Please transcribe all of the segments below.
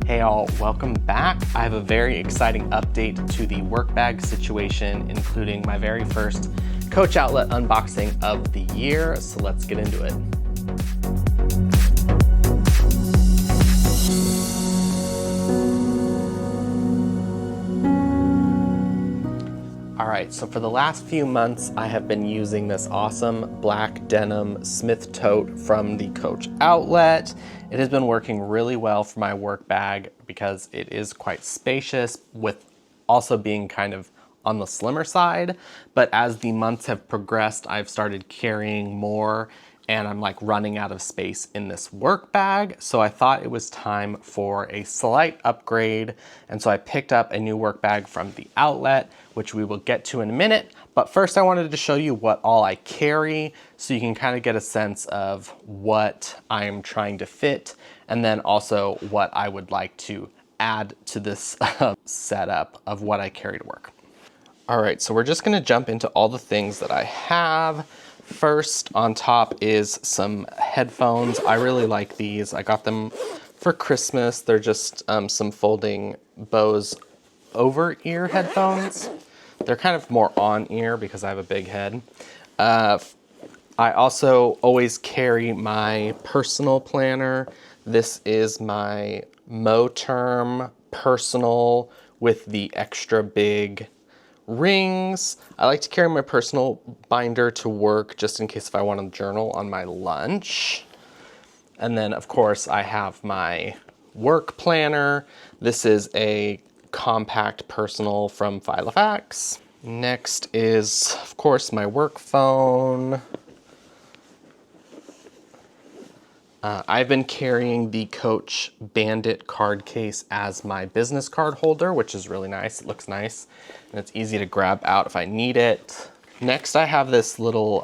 Hey all, welcome back. I have a very exciting update to the work bag situation, including my very first Coach Outlet unboxing of the year. So let's get into it. All right, so for the last few months, I have been using this awesome black denim Smith tote from the Coach Outlet. It has been working really well for my work bag because it is quite spacious with also being kind of on the slimmer side. But as the months have progressed, I've started carrying more and I'm like running out of space in this work bag. So I thought it was time for a slight upgrade. And so I picked up a new work bag from the outlet, which we will get to in a minute. But first I wanted to show you what all I carry so you can kind of get a sense of what I'm trying to fit and then also what I would like to add to this setup of what I carry to work. All right, so we're just gonna jump into all the things that I have. First on top is some headphones. I really like these. I got them for Christmas. They're just some folding Bose over-ear headphones. They're kind of more on-ear because I have a big head. I also always carry my personal planner. This is my Moterm personal with the extra big rings. I like to carry my personal binder to work just in case if I want to journal on my lunch. And then of course I have my work planner. This is a compact personal from Filofax. Next is of course my work phone. I've been carrying the Coach Bandit card case as my business card holder, which is really nice. It looks nice and it's easy to grab out if I need it. Next, I have this little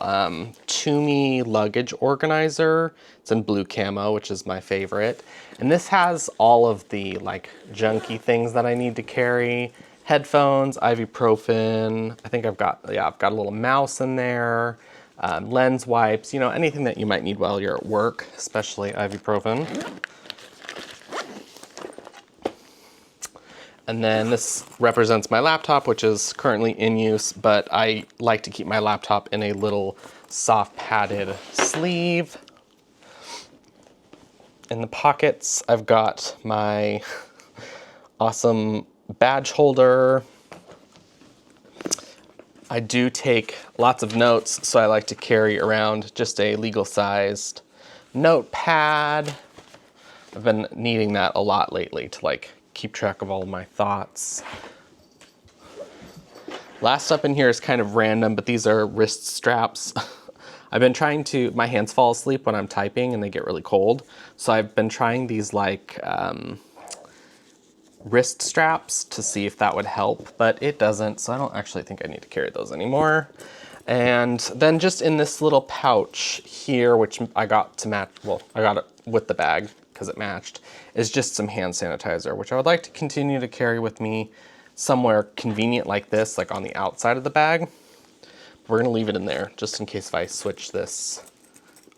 Toomey luggage organizer. It's in blue camo, which is my favorite. And this has all of the like junky things that I need to carry. Headphones, ibuprofen. I think I've got a little mouse in there. Lens wipes, you know, anything that you might need while you're at work, especially ibuprofen. And then this represents my laptop, which is currently in use, but I like to keep my laptop in a little soft padded sleeve. In the pockets, I've got my awesome badge holder. I do take lots of notes, so I like to carry around just a legal sized notepad. I've been needing that a lot lately to like keep track of all of my thoughts. Last up in here is kind of random, but these are wrist straps. I've been trying to, my hands fall asleep when I'm typing and they get really cold. So I've been trying these like wrist straps to see if that would help, but it doesn't, so I don't actually think I need to carry those anymore. And then just in this little pouch here, which I got to match, well, I got it with the bag because it matched, is just some hand sanitizer, which I would like to continue to carry with me somewhere convenient like this, like on the outside of the bag. We're gonna leave it in there just in case if I switch this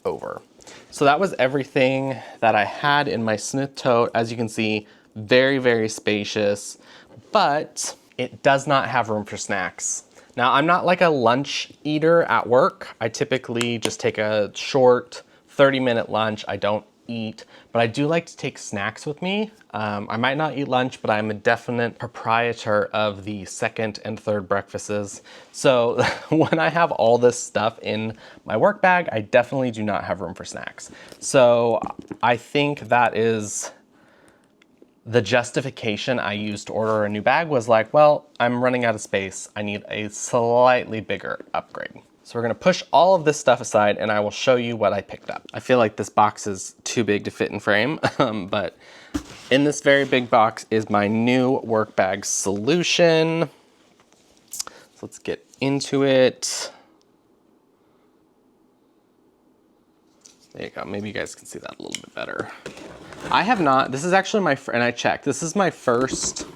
over. So that was everything that I had in my Smith tote. As you can see, very, very spacious, but it does not have room for snacks. Now, I'm not like a lunch eater at work. I typically just take a short 30-minute lunch. I don't eat, but I do like to take snacks with me. I might not eat lunch, but I'm a definite proprietor of the second and third breakfasts. So when I have all this stuff in my work bag, I definitely do not have room for snacks. So I think that is the justification I used to order a new bag was like, well, I'm running out of space. I need a slightly bigger upgrade. So we're gonna push all of this stuff aside and I will show you what I picked up. I feel like this box is too big to fit in frame, but in this very big box is my new work bag solution. So let's get into it. There you go, maybe you guys can see that a little bit better. I have not, this is actually and I checked, this is my first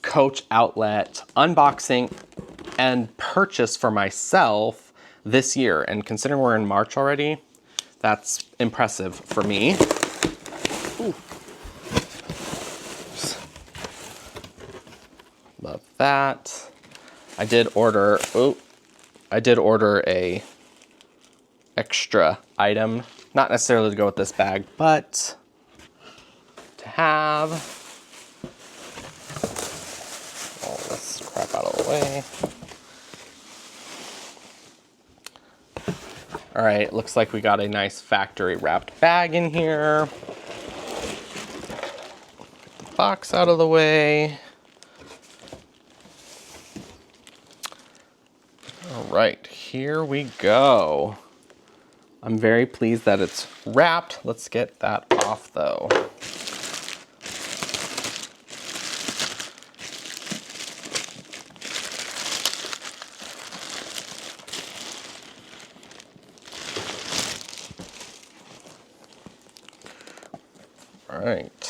Coach Outlet unboxing and purchase for myself this year. And considering we're in March already, that's impressive for me. Ooh. that. I did order a extra item, not necessarily to go with this bag, but to have. All this crap out of the way. All right, looks like we got a nice factory wrapped bag in here. Get the box out of the way. All right, here we go. I'm very pleased that it's wrapped. Let's get that off though. All right.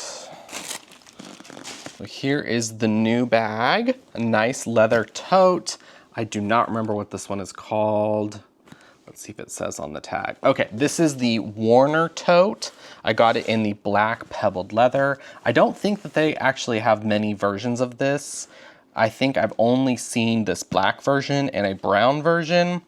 So here is the new bag, a nice leather tote. I do not remember what this one is called. Let's see if it says on the tag. Okay, this is the Warner tote. I got it in the black pebbled leather. I don't think that they actually have many versions of this. I think I've only seen this black version and a brown version,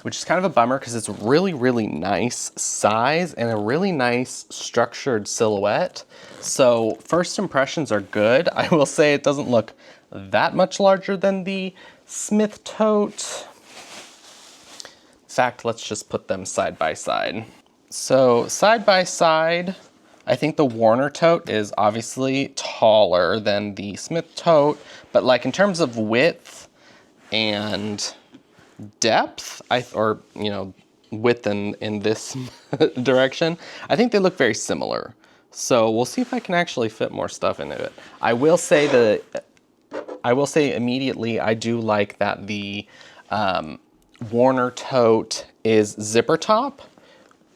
which is kind of a bummer because it's a really, really nice size and a really nice structured silhouette. So first impressions are good. I will say it doesn't look that much larger than the Smith tote. In fact, let's just put them side by side. So side by side, I think the Warner tote is obviously taller than the Smith tote, but like in terms of width and depth, width in this direction, I think they look very similar. So we'll see if I can actually fit more stuff into it. I will say immediately, I do like that the Warner tote is zipper top,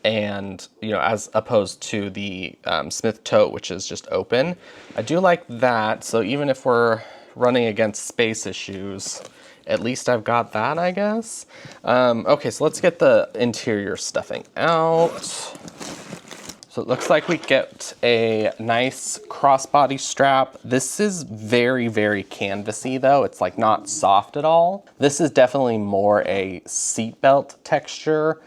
and as opposed to the Smith tote, which is just open. I do like that. So even if we're running against space issues, at least I've got that, I guess. Okay, so let's get the interior stuffing out. So it looks like we get a nice crossbody strap. This is very, very canvasy though. It's like not soft at all. This is definitely more a seatbelt texture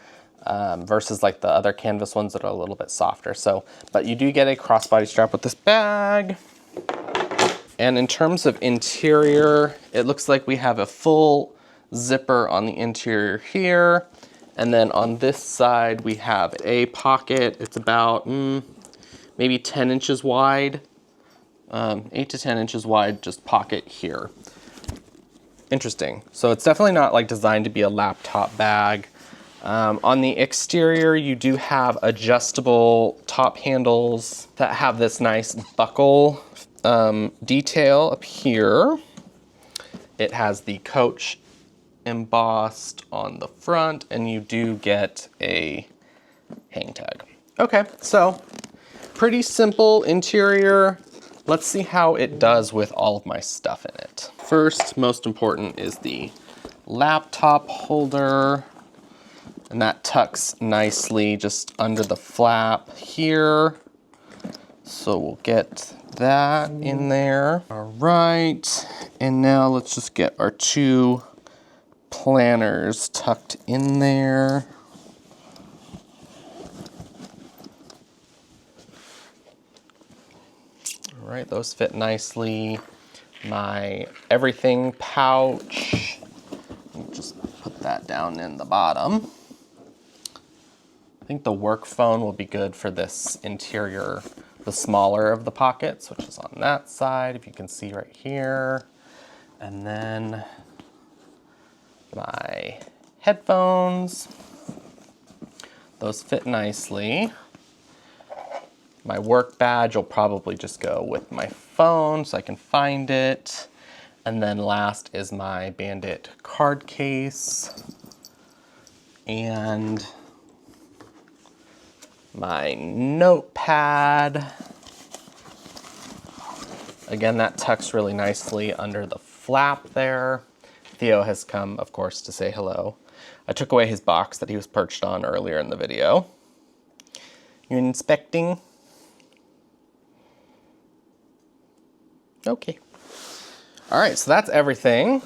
versus like the other canvas ones that are a little bit softer. So, but you do get a crossbody strap with this bag. And in terms of interior, it looks like we have a full zipper on the interior here. And then on this side, we have a pocket. It's about maybe 10 inches wide, 8 to 10 inches wide, just pocket here. Interesting. So it's definitely not like designed to be a laptop bag. On the exterior, you do have adjustable top handles that have this nice buckle detail up here. It has the Coach embossed on the front, and you do get a hang tag. Okay, so pretty simple interior. Let's see how it does with all of my stuff in it. First, most important is the laptop holder, and that tucks nicely just under the flap here. So we'll get that in there. All right, and now let's just get our two planners tucked in there. All right, those fit nicely. My everything pouch, just put that down in the bottom. I think the work phone will be good for this interior, the smaller of the pockets, which is on that side, if you can see right here. And then my headphones, those fit nicely. My work badge will probably just go with my phone so I can find it. And then last is my Bandit card case and my notepad. Again, that tucks really nicely under the flap there. Theo has come, of course, to say hello. I took away his box that he was perched on earlier in the video. You inspecting? Okay. All right, so that's everything.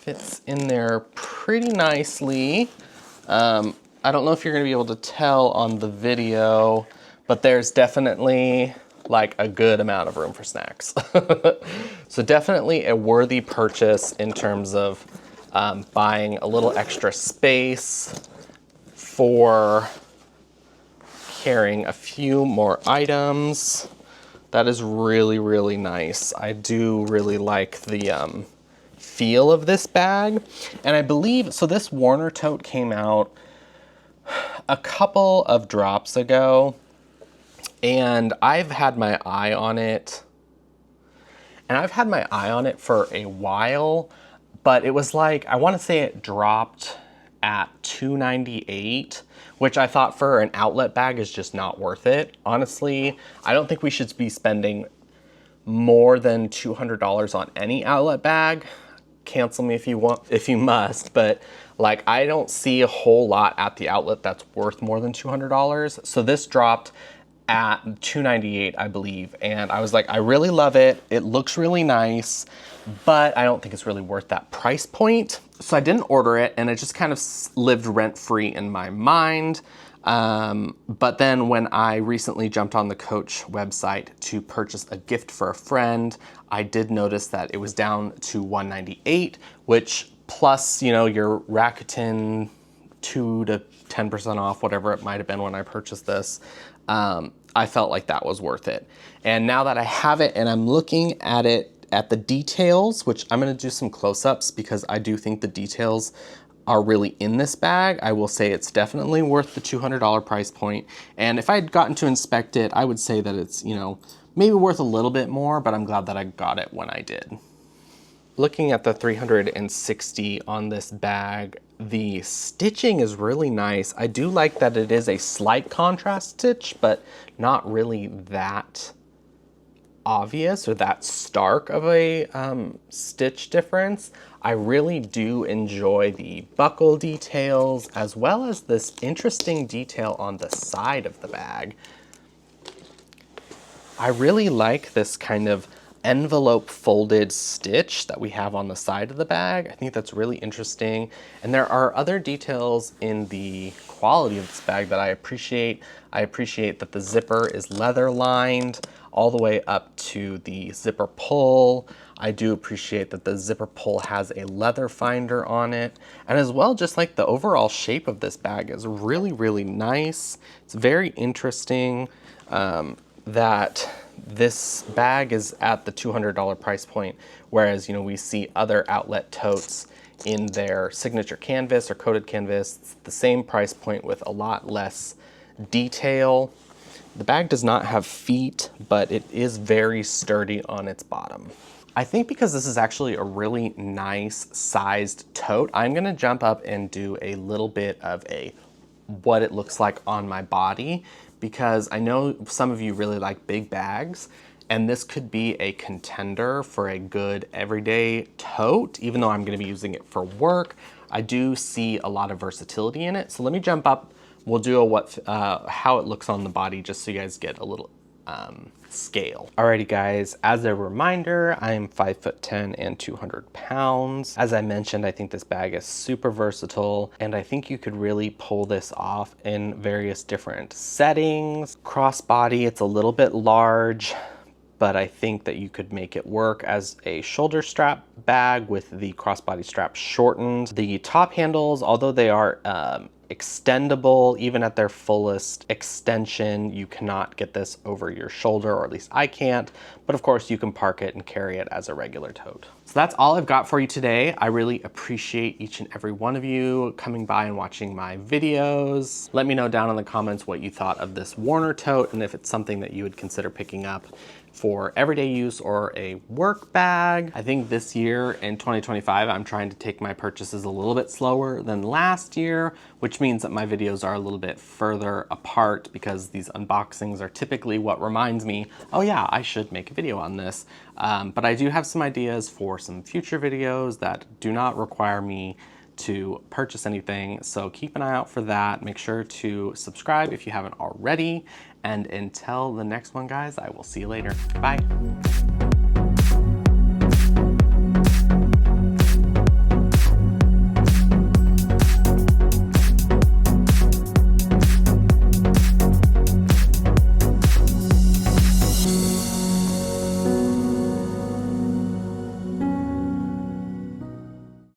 Fits in there pretty nicely. I don't know if you're gonna be able to tell on the video, but there's definitely like a good amount of room for snacks. So definitely a worthy purchase in terms of buying a little extra space for carrying a few more items. That is really, really nice. I do really like the feel of this bag. And I believe, so this Warner tote came out a couple of drops ago, and I've had my eye on it. And I've had my eye on it for a while, but it was like, I want to say it dropped at $298, which I thought for an outlet bag is just not worth it. Honestly, I don't think we should be spending more than $200 on any outlet bag. Cancel me if you want, if you must, but like I don't see a whole lot at the outlet that's worth more than $200. So this dropped at $298, I believe, and I was like, I really love it. It looks really nice, but I don't think it's really worth that price point. So I didn't order it, and it just kind of lived rent-free in my mind. But then when I recently jumped on the Coach website to purchase a gift for a friend, I did notice that it was down to $198, which plus, you know, your Rakuten 2 to 10% off, whatever it might have been when I purchased this, I felt like that was worth it. And now that I have it and I'm looking at it, at the details, which I'm gonna do some close-ups because I do think the details are really in this bag, I will say it's definitely worth the $200 price point. And if I had gotten to inspect it, I would say that it's, you know, maybe worth a little bit more, but I'm glad that I got it when I did. Looking at the 360 on this bag, the stitching is really nice. I do like that it is a slight contrast stitch, but not really that obvious or that stark of a stitch difference. I really do enjoy the buckle details as well as this interesting detail on the side of the bag. I really like this kind of envelope folded stitch that we have on the side of the bag. I think that's really interesting. And there are other details in the quality of this bag that I appreciate. I appreciate that the zipper is leather lined all the way up to the zipper pull. I do appreciate that the zipper pull has a leather finder on it. And as well, just like the overall shape of this bag is really, really nice. It's very interesting that this bag is at the $200 price point, whereas, you know, we see other outlet totes in their signature canvas or coated canvas. It's the same price point with a lot less detail. The bag does not have feet, but it is very sturdy on its bottom. I think because this is actually a really nice sized tote, I'm gonna jump up and do a little bit of a what it looks like on my body, because I know some of you really like big bags, and this could be a contender for a good everyday tote. Even though I'm gonna be using it for work, I do see a lot of versatility in it. So let me jump up, we'll do a how it looks on the body just so you guys get a little scale. Alrighty guys, as a reminder, I am 5'10" and 200 pounds. As I mentioned, I think this bag is super versatile, and I think you could really pull this off in various different settings. Crossbody, it's a little bit large, but I think that you could make it work as a shoulder strap bag with the crossbody strap shortened. The top handles, although they are extendable, even at their fullest extension, you cannot get this over your shoulder, or at least I can't, but of course you can park it and carry it as a regular tote. So that's all I've got for you today. I really appreciate each and every one of you coming by and watching my videos. Let me know down in the comments what you thought of this Warner tote and if it's something that you would consider picking up for everyday use or a work bag. I think this year in 2025, I'm trying to take my purchases a little bit slower than last year, which means that my videos are a little bit further apart because these unboxings are typically what reminds me, oh yeah, I should make a video on this. But I do have some ideas for some future videos that do not require me to purchase anything, so keep an eye out for that. Make sure to subscribe if you haven't already, And until the next one, guys, I will see you later. Bye.